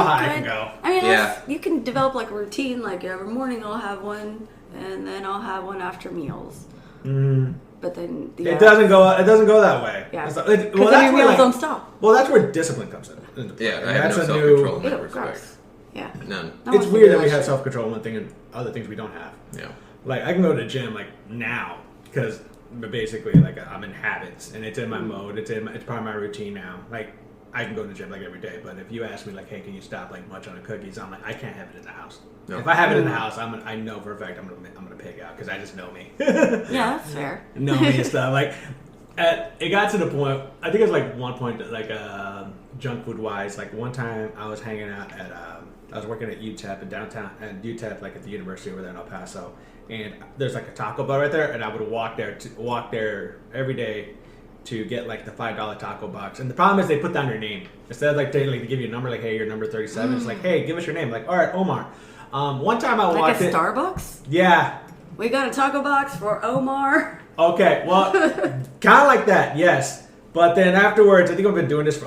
how high I can go. I mean, you can develop like a routine. Like every morning I'll have one, and then I'll have one after meals. But then it doesn't go. It doesn't go that way. Yeah. Well, that's your meals don't stop. Well, that's where discipline comes into play. Yeah, I have no self-control in that respect. Yeah. None. It's weird that we have self-control one thing and other things we don't have. Yeah. Like I can go to the gym like now because basically like I'm in habits and it's in my mode. It's part of my routine now. Like I can go to the gym like every day, but if you ask me like, hey, can you stop like munch on the cookies? I'm like, I can't have it in the house. No. If I have it in the house, I know for a fact I'm gonna pig out because I just know me. Yeah, that's fair. Know me and stuff. Like it got to the point. I think it was like one point that, like junk food wise. Like one time I was hanging out at I was working at UTEP in downtown and UTEP like at the university over there in El Paso, and there's like a Taco Bell right there, and I would walk there every day to get like the $5 taco box. And the problem is they put down your name instead of like they give you a number like, hey, you're number 37. It's like, hey, give us your name. Like, all right, Omar. One time I walked like a Starbucks. Yeah. We got a taco box for Omar. Okay, well, kind of like that, yes. But then afterwards, I think I was doing this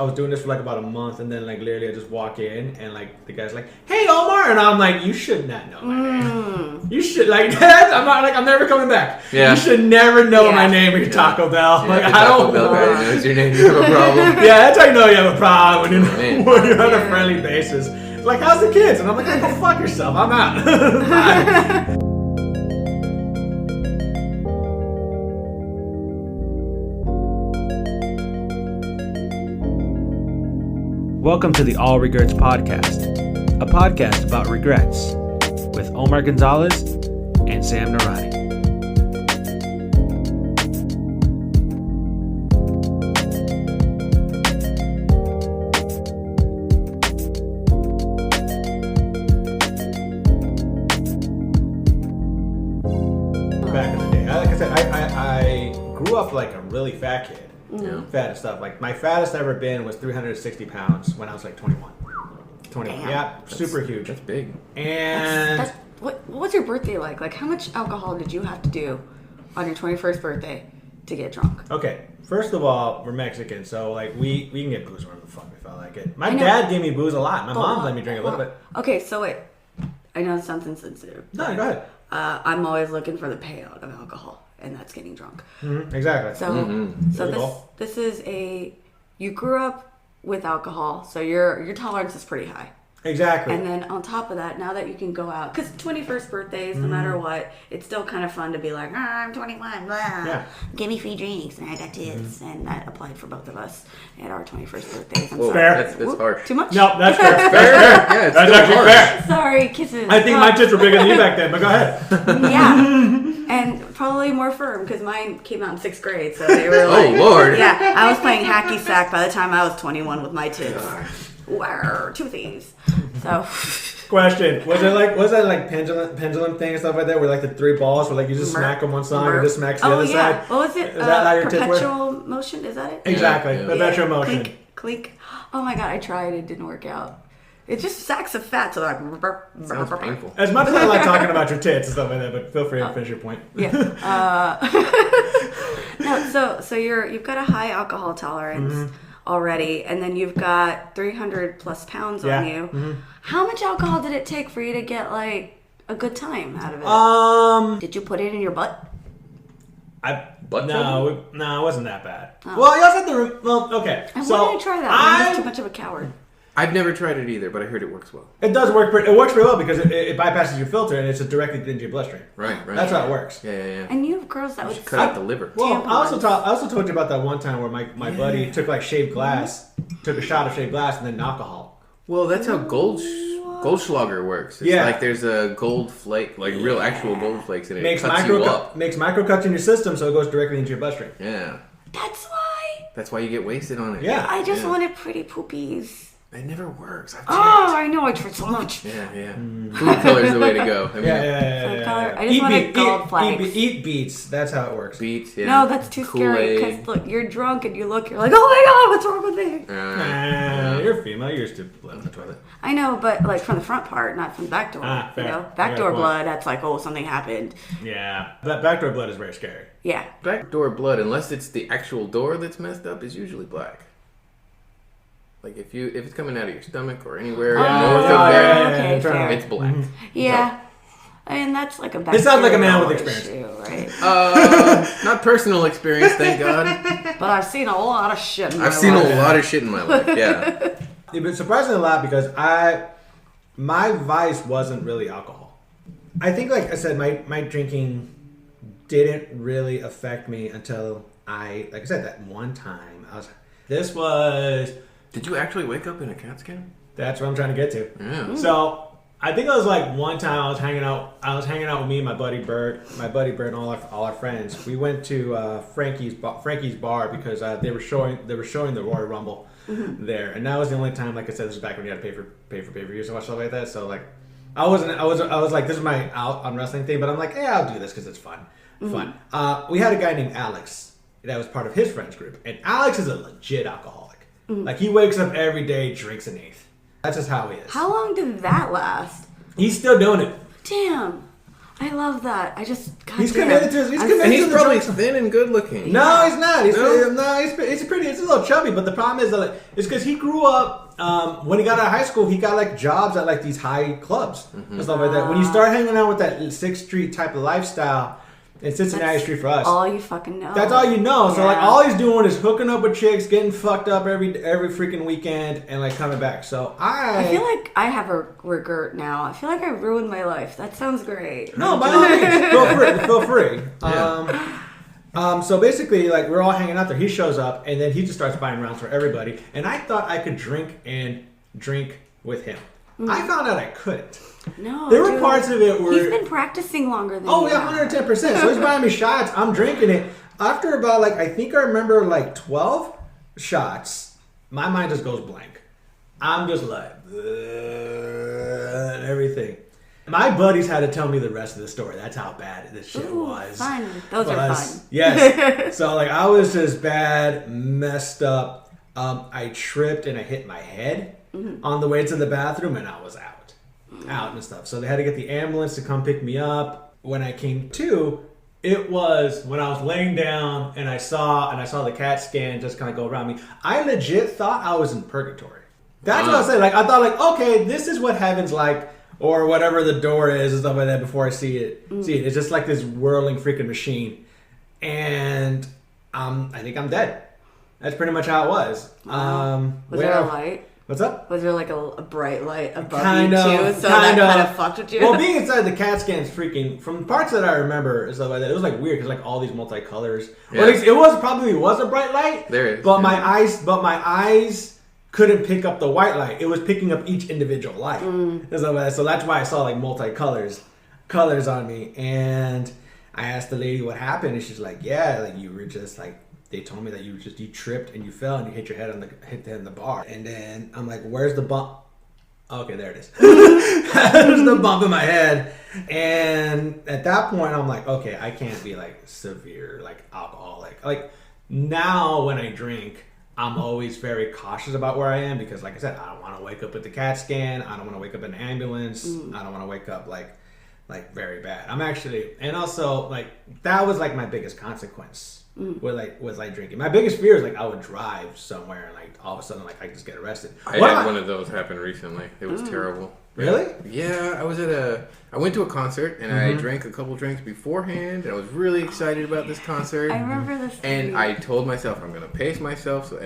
for like about a month, and then like literally I just walk in and like the guy's like, "Hey, Omar," and I'm like, "You should not know my name. You should like that. I'm never coming back. Yeah. You should never know my name at your Taco Bell. Yeah, like I don't. Taco Bell guy knows your name. You have a problem. Yeah, that's how you know you have a problem when you're on a friendly basis. It's like, how's the kids? And I'm like, hey, go fuck yourself. I'm out. Bye. Welcome to the All Regerts podcast, a podcast about regrets with Omar Gonzalez and Sam Narani. Back in the day, like I said, I grew up like a really fat kid. Fat and stuff. Like my fattest ever been was 360 pounds when I was like 21. 21. Damn. Yeah, super huge. That's big. And what was your birthday like? Like how much alcohol did you have to do on your 21st birthday to get drunk? Okay, first of all, we're Mexican, so like we can get booze wherever the fuck we felt like it. My dad gave me booze a lot. My mom let me drink a little bit. Okay, so wait. I know it sounds insensitive. No, go ahead. I'm always looking for the payout of alcohol. And that's getting drunk. Exactly. So this is you grew up with alcohol, so your tolerance is pretty high. Exactly. And then on top of that, now that you can go out, because 21st birthdays, no matter what, it's still kind of fun to be like, I'm 21, blah. Yeah. Give me free drinks, and I got tits. And that applied for both of us at our 21st birthdays. I'm sorry. Fair. That's harsh. Too much? No, that's fair. Yeah, that's actually fair. Sorry, kisses. I think my tits were bigger than you back then, but go ahead. Yeah. And probably more firm, because mine came out in 6th grade, so they were like... Oh, Lord. Yeah, I was playing hacky sack by the time I was 21 with my tits. Wow, toothies. So... Question: Was that like pendulum thing and stuff like that, where like the 3 balls, where like you just smack them one side and just smacks the other side? What was it? Is that how your tits work? Perpetual motion? Is that it? Exactly, perpetual motion. Clink, clink. Oh my god, I tried. It didn't work out. It's just sacks of fat, so like... Sounds painful. As much as I like talking about your tits and stuff like that, but feel free to finish your point. Yeah. No, so you've got a high alcohol tolerance already, and then you've got 300 plus pounds on you. How much alcohol did it take for you to get like a good time out of it? Did you put it in your butt? No, it wasn't that bad. Oh. Well, you also have to. Okay, I wanted to try that. I'm just too much of a coward. I've never tried it either, but I heard it works well. It does work. It works pretty well because it bypasses your filter and it's directly into your bloodstream. Right. That's how it works. Yeah. And you have girls that would cut out the liver. Well, I also told you about that one time where my buddy took like shaved glass, took a shot of shaved glass and then alcohol. Well, that's how Goldschlager works. It's like there's a gold flake, like real actual gold flakes, and it cuts you up. Makes micro cuts in your system, so it goes directly into your bloodstream. Yeah. That's why you get wasted on it. Yeah. I just wanted pretty poopies. It never works. I know. I tried so much. Yeah. Food color's the way to go. I mean, yeah. I just wanted gold flags. Eat beets. That's how it works. Beets, yeah. No, that's too scary. Because look, you're drunk and you're like, oh my god, what's wrong with me? You're female. You're used to blood in the toilet. I know, but like from the front part, not from the back door. Fair. You know, backdoor blood. That's like, something happened. Yeah, that backdoor blood is very scary. Yeah. Backdoor blood, unless it's the actual door that's messed up, is usually black. Like if it's coming out of your stomach or anywhere north of there, okay, fair. it's black. Yeah. I mean, that's like a It sounds like a man with experience. Issue, right? Not personal experience, thank God. But I've seen a lot of shit in my life. I've seen a lot of shit in my life, yeah. It's been surprisingly a lot because my vice wasn't really alcohol. I think, like I said, my drinking didn't really affect me until like I said, that one time. Did you actually wake up in a CAT scan? That's what I'm trying to get to. Yeah. So I think it was like one time I was hanging out with me and my buddy Bert and all our friends. We went to Frankie's bar because they were showing the Royal Rumble there, and that was the only time. Like I said, this was back when you had to pay for pay-per-views and stuff like that. So like I was like, this is my out on wrestling thing, but I'm like, yeah, I'll do this because it's fun. We had a guy named Alex that was part of his friends group, and Alex is a legit alcoholic. Like he wakes up every day, drinks an eighth. That's just how he is. How long did that last? He's still doing it. Damn. I love that. He's committed to his. And he's probably thin and good looking. No, he's not. He's a little chubby. But the problem is that it's because he grew up. When he got out of high school, he got like jobs at like these high clubs and stuff like that. When you start hanging out with that 6th Street type of lifestyle, it's Cincinnati Street for us. All you fucking know. That's all you know. So like all he's doing is hooking up with chicks, getting fucked up every freaking weekend, and like coming back. So I feel like I have a regret now. I feel like I ruined my life. That sounds great. No, by all means, feel free. Yeah. So basically, like we're all hanging out there. He shows up, and then he just starts buying rounds for everybody. And I thought I could drink with him. I found out I couldn't. No, there were parts of it where he's been practicing longer than you. Yeah, 110%. So he's buying me shots. I'm drinking it. After about I think I remember 12 shots, my mind just goes blank. I'm just like everything. My buddies had to tell me the rest of the story. That's how bad this shit was. Fun. Those are fun. Yes. So I was just bad, messed up. I tripped and I hit my head on the way to the bathroom, and I was out and stuff. So they had to get the ambulance to come pick me up. When I came to, it was when I was laying down and I saw the CAT scan just kind of go around me. I legit thought I was in purgatory. That's what I said. I thought okay, this is what heaven's like, or whatever the door is and stuff like that. Before I see it, it's just like this whirling freaking machine, and I think I'm dead. That's pretty much how it was. Was there a light? What's up? Was there a bright light above kind you of, too? So that kind of fucked with you? Well, being inside the CAT scan is freaking, from parts that I remember and stuff like that, it was weird because all these multicolors. Yeah. Well, it was a bright light. There it is. But my eyes couldn't pick up the white light. It was picking up each individual light. And stuff like that. So that's why I saw multicolors on me. And I asked the lady what happened, and she's like, yeah, you were just they told me that you tripped and you fell and you hit your head on the bar. And then I'm like, where's the bump? Okay, there it is. There's the bump in my head. And at that point, I'm like, okay, I can't be severe alcoholic. Now when I drink, I'm always very cautious about where I am because, like I said, I don't want to wake up with the CAT scan. I don't want to wake up in an ambulance. I don't want to wake up very bad. I'm actually, and also that was my biggest consequence. With drinking. My biggest fear is I would drive somewhere and all of a sudden I just get arrested. I had one of those happen recently. It was terrible. Really? Yeah, I went to a concert and I drank a couple drinks beforehand and I was really excited about this concert. I remember this. And I told myself I'm gonna pace myself. So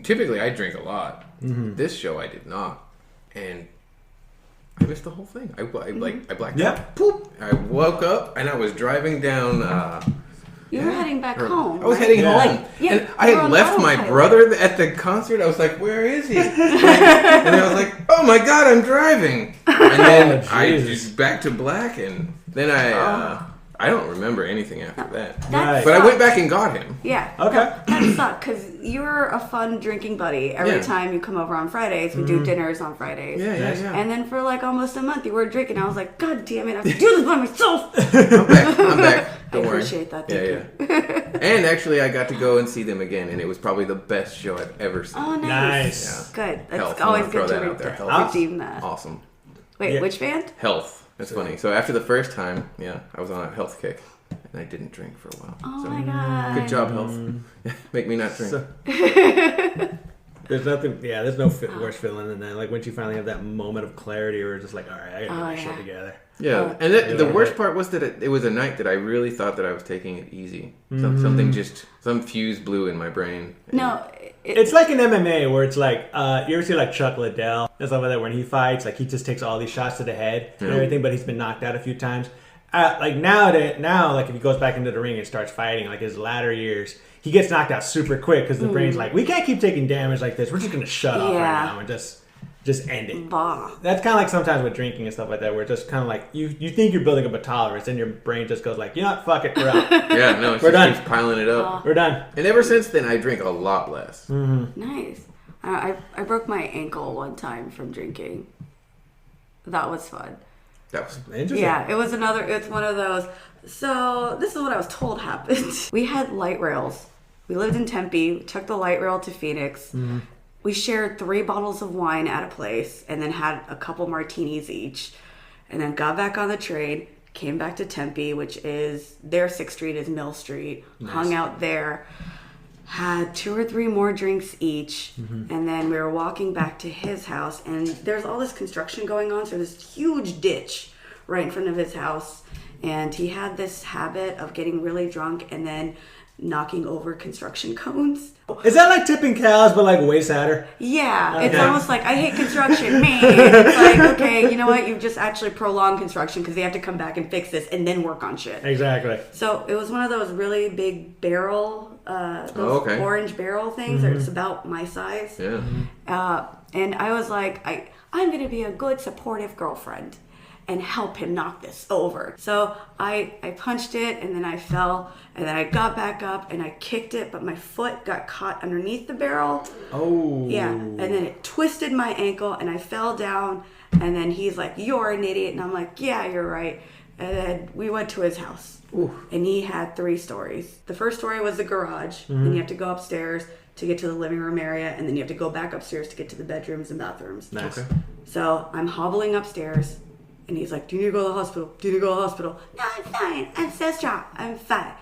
typically I drink a lot. This show I did not, and I missed the whole thing. I blacked out. Poop. I woke up and I was driving down. You were heading back home. I was heading home. And I had left my brother at the concert. I was like, where is he? And I was like, oh my God, I'm driving. And then I just back to black. And then I don't remember anything after that. But I went back and got him. Yeah. Okay. That sucked because you're a fun drinking buddy. Every time you come over on Fridays, we do dinners on Fridays. Yeah. And then for almost a month, you were drinking. I was like, God damn it, I have to do this by myself. I'm back. Don't worry. I appreciate that. Thank you. And actually, I got to go and see them again, and it was probably the best show I've ever seen. Oh, nice. Yeah. Good. That's always good to redeem that. Awesome. Wait, which band? Health. That's funny. So after the first time, I was on a health kick, and I didn't drink for a while. Oh my God. Good job, Health. Make me not drink. There's nothing. Yeah, there's no worse feeling than that. Like once you finally have that moment of clarity, where it's just like, all right, I gotta get my shit together. Yeah, and the worst part was that it was a night that I really thought that I was taking it easy. Some fuse blew in my brain. No, it's like in MMA where it's like, you ever see like Chuck Liddell and stuff like that when he fights, like he just takes all these shots to the head and everything, but he's been knocked out a few times. Like now, like if he goes back into the ring and starts fighting, like his latter years, he gets knocked out super quick because the brain's like, we can't keep taking damage like this. We're just gonna shut off right now and just end it. That's kind of like sometimes with drinking and stuff like that, where it's just kind of like you think you're building up a tolerance, and your brain just goes like, you know what, fuck it, we're out. Yeah, no, we're done. Keeps piling it up. We're done. And ever since then, I drink a lot less. Nice. I broke my ankle one time from drinking. That was fun. That was interesting. Yeah, it's one of those. So this is what I was told happened. We had light rails. We lived in Tempe. We took the light rail to Phoenix. We shared 3 bottles of wine at a place and then had a couple martinis each. And then got back on the train, came back to Tempe, which is their 6th Street is Mill Street. Nice. Hung out there. Had 2 or 3 more drinks each. And then we were walking back to his house. And there's all this construction going on. So this huge ditch right in front of his house. And he had this habit of getting really drunk and then knocking over construction cones. Is that like tipping cows, but like way sadder? Yeah, it's almost like, I hate construction, man. It's like, okay, you know what? You've just actually prolonged construction because they have to come back and fix this and then work on shit. Exactly. So it was one of those really big barrel, orange barrel things that it's about my size. Yeah. And I was like, I'm going to be a good supportive girlfriend and help him knock this over. So I punched it, and then I fell, and then I got back up and I kicked it, but my foot got caught underneath the barrel. Oh. Yeah, and then it twisted my ankle and I fell down, and then he's like, you're an idiot, and I'm like, yeah, you're right. And then we went to his house. Ooh. And he had 3 stories. The first story was the garage, then you have to go upstairs to get to the living room area, and then you have to go back upstairs to get to the bedrooms and bathrooms. Nice. Okay. So I'm hobbling upstairs, and he's like, do you need to go to the hospital? Do you need to go to the hospital? No, I'm fine. I'm so strong. I'm fine.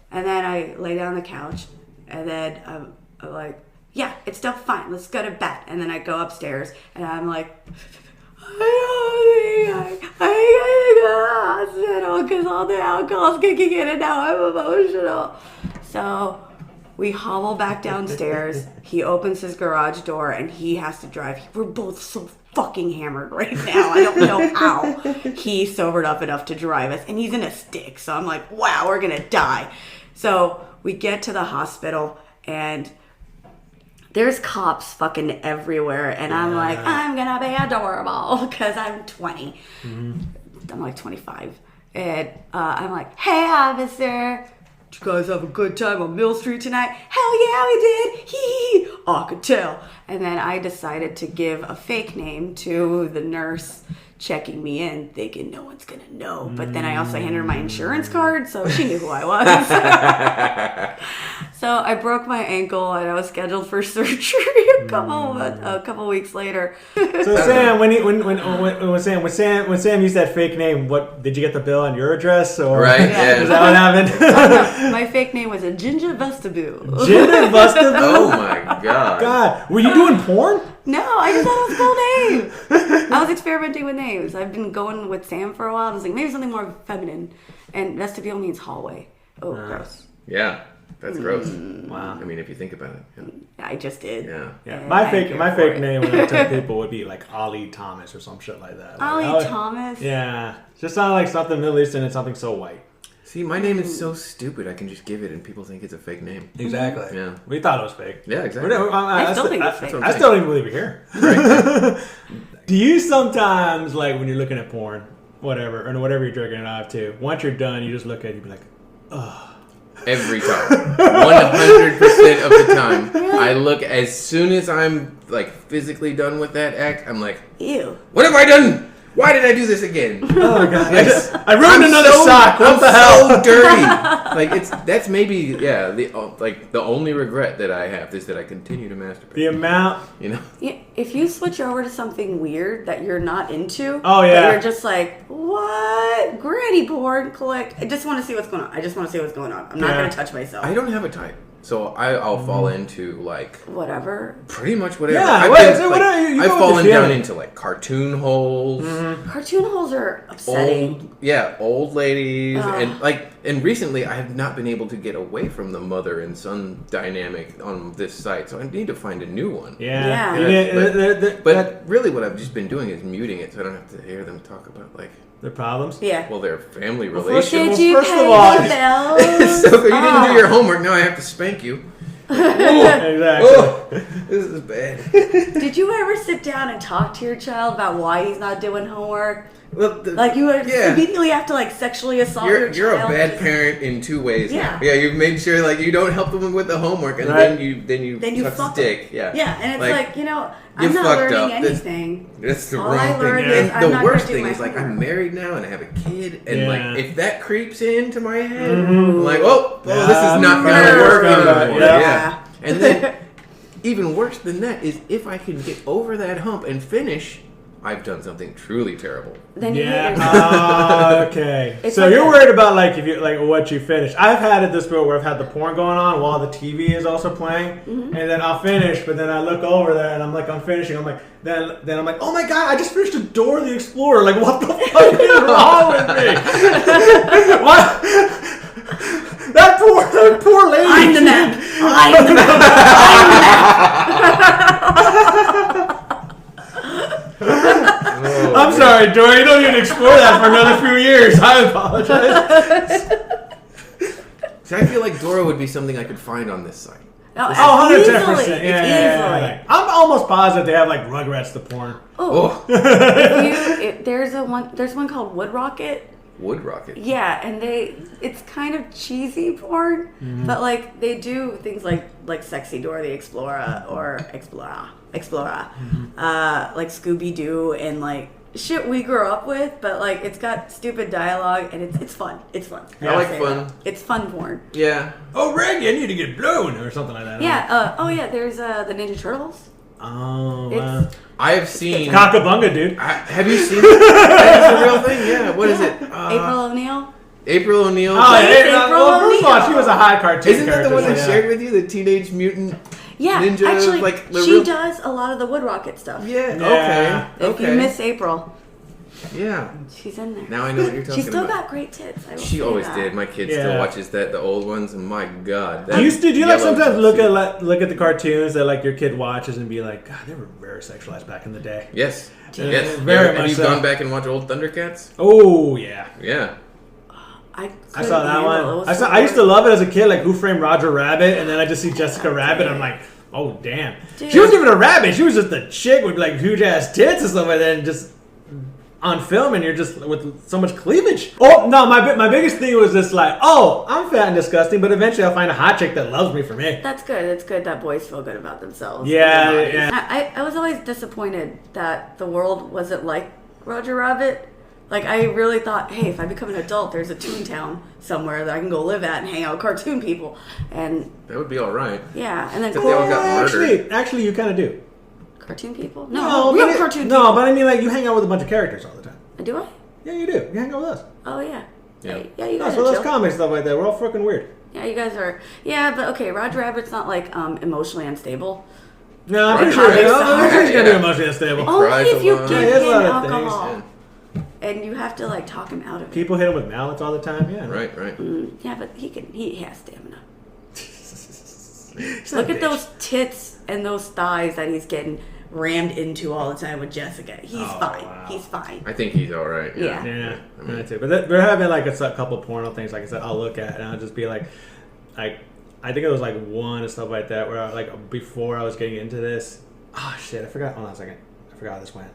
And then I lay down on the couch, and then I'm like, yeah, it's still fine. Let's go to bed. And then I go upstairs, and I'm like, I gotta go to the hospital because all the alcohol's kicking in, and now I'm emotional. So we hobble back downstairs. He opens his garage door, and he has to drive. We're both so fucking hammered right now. I don't know how he sobered up enough to drive us, and he's in a stick. So I'm like, wow, we're gonna die. So we get to the hospital, and there's cops fucking everywhere, and I'm like, I'm gonna be adorable because I'm 20. I'm like 25, and I'm like, hey, officer, did you guys have a good time on Mill Street tonight? Hell yeah, we did. Hee. Oh, I could tell. And then I decided to give a fake name to the nurse checking me in, thinking no one's gonna know. But then I also handed her my insurance card, so she knew who I was. So I broke my ankle, and I was scheduled for surgery a couple weeks later. So Sam, when Sam used that fake name, what did you get the bill on your address, or right? Yeah. Is that what happened? No, my fake name was a Ginger Vestibule. Ginger Vestibule. Oh my god! God, were you doing porn? No, I just thought it was a cool name. I was experimenting with names. I've been going with Sam for a while. I was like, maybe something more feminine. And vestibule means hallway. Oh, gross. Yeah, that's gross. Wow. I mean, if you think about it. Yeah. I just did. Yeah. My fake name when I tell people would be like Ollie Thomas or some shit like that. Ollie Thomas? Yeah. Just sounded like something Middle Eastern and something so white. See, my name is so stupid. I can just give it, and people think it's a fake name. Exactly. Yeah. We thought it was fake. Yeah, exactly. I still think it's fake. I still don't even believe you're here. Right. Do you sometimes, like, when you're looking at porn, whatever, or whatever you're jerking it off to, once you're done, you just look at it and be like, ugh. Every time. 100% of the time. I look, as soon as I'm, like, physically done with that act, I'm like, ew. What have I done? Why did I do this again? Oh my god! Yes. I ruined another sock. What the hell? So dirty. Like that's maybe the only regret that I have is that I continue to masturbate. The amount, Yeah, if you switch over to something weird that you're not into, oh yeah, but you're just like, what? Granny porn, click. I just want to see what's going on. I'm not gonna touch myself. I don't have a type. So I'll fall into like whatever. pretty much whatever. Yeah, I've fallen down into like cartoon holes. Cartoon holes are upsetting. Old ladies, and recently I have not been able to get away from the mother and son dynamic on this site, so I need to find a new one. But really, what I've just been doing is muting it, so I don't have to hear them talk about like their problems. Yeah. Well, their family relations. Did you first pay of all, the bills? So you didn't do your homework. Now I have to spank you. Exactly. This is bad. Did you ever sit down and talk to your child about why he's not doing homework? Well, You immediately have to like sexually assault your child. You're a bad parent in two ways. Yeah. Yeah, you've made sure like you don't help them with the homework, and then you suck stick. Yeah. Yeah, and it's like you I'm not fucked learning up. anything. That's the All wrong I thing. learned is I'm And the not worst gonna do thing my is like homework. I'm married now and I have a kid, and Yeah. like if that creeps into my head, I'm like, oh, this is not Yeah. gonna work Yeah. anymore. Yeah. Yeah. And then even worse than that is if I can get over that hump and finish, I've done something truly terrible. Then you hate yourself. Okay. It's So like you're that. worried about like if you like what you finish. I've had it this way where I've had the porn going on while the TV is also playing, and then I'll finish, but then I look over there and I'm finishing. I'm like, then I'm like, oh my god, I just finished a Dora the Explorer. Like, what the fuck is wrong with me? What? That poor lady. I'm the map. I'm the map. I'm sorry, Dora. You don't even explore that for another few years. I apologize. So I feel like Dora would be something I could find on this site. No, 110%. easily. Yeah. I'm almost positive they have like Rugrats the porn. Oh. There's one called Wood Rocket. Wood Rocket. Yeah, and it's kind of cheesy porn, but like they do things like Sexy Dora the Explorer or Explorer, like Scooby Doo and like shit we grew up with, but like it's got stupid dialogue and it's fun. It's fun. I like fun. It's fun porn. Yeah. Oh, Reggie, I need to get blown or something like that. Yeah. There's the Ninja Turtles. Oh, It's- wow. I have seen. Cockabunga, dude. Have you seen it? That's a real thing. Yeah. What is it? April O'Neil. April O'Neil. Oh, Yes, yeah, April well, first of all, O'Neil. she was a high cartoon Isn't that character. the one I so, shared with you? The Teenage Mutant Yeah, Ninja? actually, like the she real... does a lot of the Wood Rocket stuff. Yeah. Yeah. If you miss April, Yeah. she's in there. Now I know what you're talking about. She's still got great tits. I will She say always that. did. My kid Yeah. still watches the old ones, and my God. Do you like yellow sometimes jumpsuit. look at the cartoons that like your kid watches and be like, God, they were very sexualized back in the day. Yes. Yeah, Yes. very Have much you so. gone back and watched old Thundercats? Oh yeah, Yeah. I saw that one. I used to love it as a kid, like Who Framed Roger Rabbit, and then I just see Jessica Rabbit. I'm like, oh damn, Dude. she wasn't even a rabbit. She was just a chick with like huge ass tits and stuff like that, and just on film, and you're just with so much cleavage. Oh no, my biggest thing was just like, oh, I'm fat and disgusting, but eventually I'll find a hot chick that loves me for me. That's good. It's good that boys feel good about themselves. Yeah, and their yeah. bodies. I was always disappointed that the world wasn't like Roger Rabbit. Like, I really thought, hey, if I become an adult, there's a Toontown somewhere that I can go live at and hang out with cartoon people. And, That would be all right. yeah, and then Except they all got murdered. Actually, you kind of do. cartoon people? No, real cartoon people. No, but I mean, like you hang out with a bunch of characters all the time. Do I? Yeah, you do. You hang out with us. Oh, yeah. Yeah. Yeah, you No, guys so are those chill. comics stuff like that, we're all fucking weird. Yeah, you guys are. Yeah, but okay, Roger Rabbit's not like emotionally unstable. No, I'm Right. pretty sure. Comics I'm are- pretty sure he's gonna be Yeah. emotionally unstable. Only cries if a you lot. give Yeah, he has a him lot of things, alcohol. Yeah. And you have to like talk him out of it. People hit him with mallets all the time. Yeah. Right. Yeah, but he has stamina. He's Look not at a bitch. those tits and those thighs that he's getting rammed into all the time with Jessica. He's Oh, fine. wow. He's fine. I think he's all right. Yeah. Yeah, I mean- me too. But there have been like a couple porno things, like I said, I'll look at and I'll just be like, I think it was like one and stuff like that where I, like before I was getting into this. Oh shit, I forgot. Hold on a second. I forgot how this went.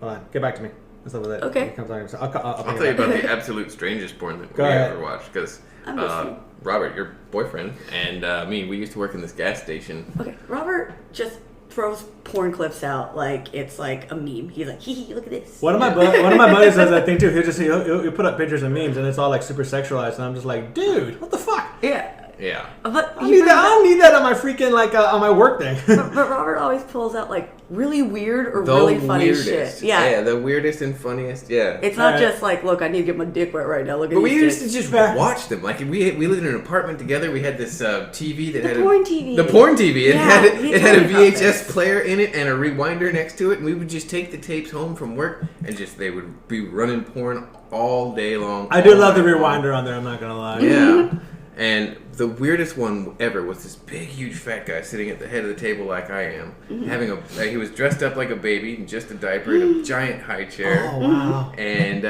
Hold on, get back to me. And stuff like that. Okay. It comes on. I'll I'll think tell you about it. about the absolute strangest porn that Go we ahead. ever watched. Because I'm listening. Robert, your boyfriend, and me, we used to work in this gas station. Okay, Robert just throws porn clips out like it's like a meme. He's like, hee hee, look at this. One of my buddies does that thing too. He'll put up pictures of memes and it's all like super sexualized, and I'm just like, dude, what the fuck? Yeah. Yeah. But I don't need that on my freaking on my work thing. but Robert always pulls out like really weird or really funny shit. Yeah, the weirdest and funniest. Yeah. It's not just like, look, I need to get my dick wet right now. Look at But we these used to just watch them. Like we lived in an apartment together. We had this TV that had porn TV. The porn TV. It had a VHS this. player in it and a rewinder next to it, and we would just take the tapes home from work and they would be running porn all day long. I do love the rewinder on there. I'm not gonna lie. Yeah. And the weirdest one ever was this big, huge, fat guy sitting at the head of the table like I am, he was dressed up like a baby in just a diaper in a giant high chair. Oh wow! And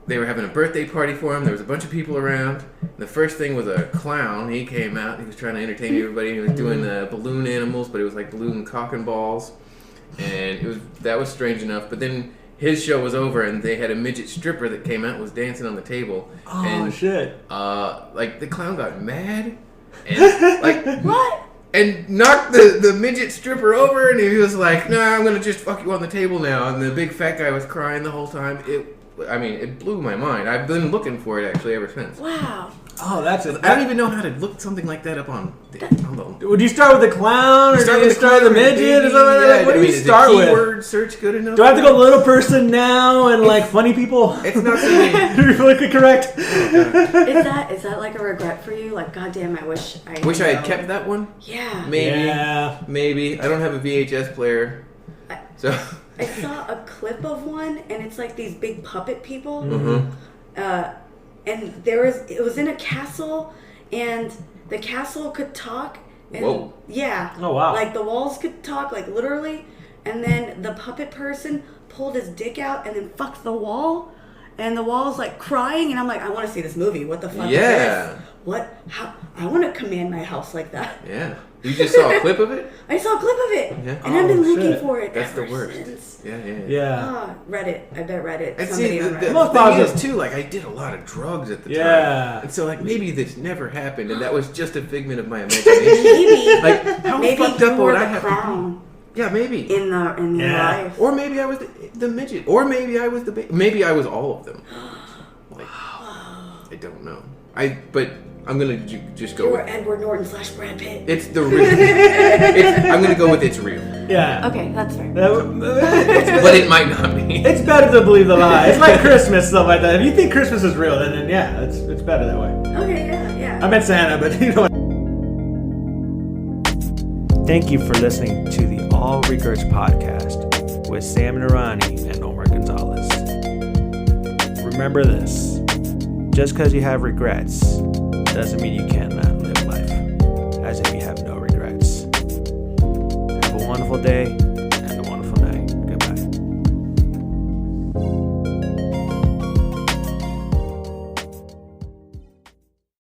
they were having a birthday party for him. There was a bunch of people around. And the first thing was a clown. He came out. He was trying to entertain everybody. He was doing balloon animals, but it was like balloon cock and balls, and that was strange enough. But then his show was over, and they had a midget stripper that came out and was dancing on the table. Oh, and, shit. the clown got mad. And, what? And knocked the midget stripper over, and he was like, "Nah, I'm going to just fuck you on the table now." And the big fat guy was crying the whole time. It blew my mind. I've been looking for it, actually, ever since. Wow. Oh, that's it. I don't even know how to look something like that up on the... Would you start with the clown, or do you start with the midget, or something like that? What do you start with? Keyword search good enough? Do I have to go little person now and funny people? It's not something... To be politically correct. Is that like a regret for you? Like, goddamn, I wish I had kept that one? Yeah. Maybe. I don't have a VHS player. I saw a clip of one, and it's like these big puppet people. Mm-hmm. And it was in a castle, and the castle could talk. And, whoa. Yeah. Oh, wow. Like, the walls could talk, like, literally. And then the puppet person pulled his dick out and then fucked the wall. And the wall's, like, crying. And I'm like, I want to see this movie. What the fuck is this? What? How? I want to command my house like that. Yeah. You just saw a clip of it? I saw a clip of it. Yeah. And I've been looking for it That's ever the worst. since. Yeah. Reddit. I bet Reddit. And somebody see, on Reddit. the thing is, too, I did a lot of drugs at the time. Yeah. And so, maybe this never happened, and that was just a figment of my imagination. Maybe. How maybe fucked up would I have clown. Yeah, maybe. In life. Or maybe I was the midget. Or maybe I was the baby. Maybe I was all of them. I don't know. But I'm gonna just go. You were with Edward Norton / Brad Pitt. It's the real. I'm gonna go with it's real. Yeah. Okay, that's fair. But it might not be. It's better to believe the lie. It's like Christmas, stuff like that. If you think Christmas is real, then yeah, it's better that way. Okay, yeah. I meant Santa, but you know what? Thank you for listening to the All Regerts podcast with Sam Narani and Omar Gonzalez. Remember this. Just because you have regrets doesn't mean you can't laugh.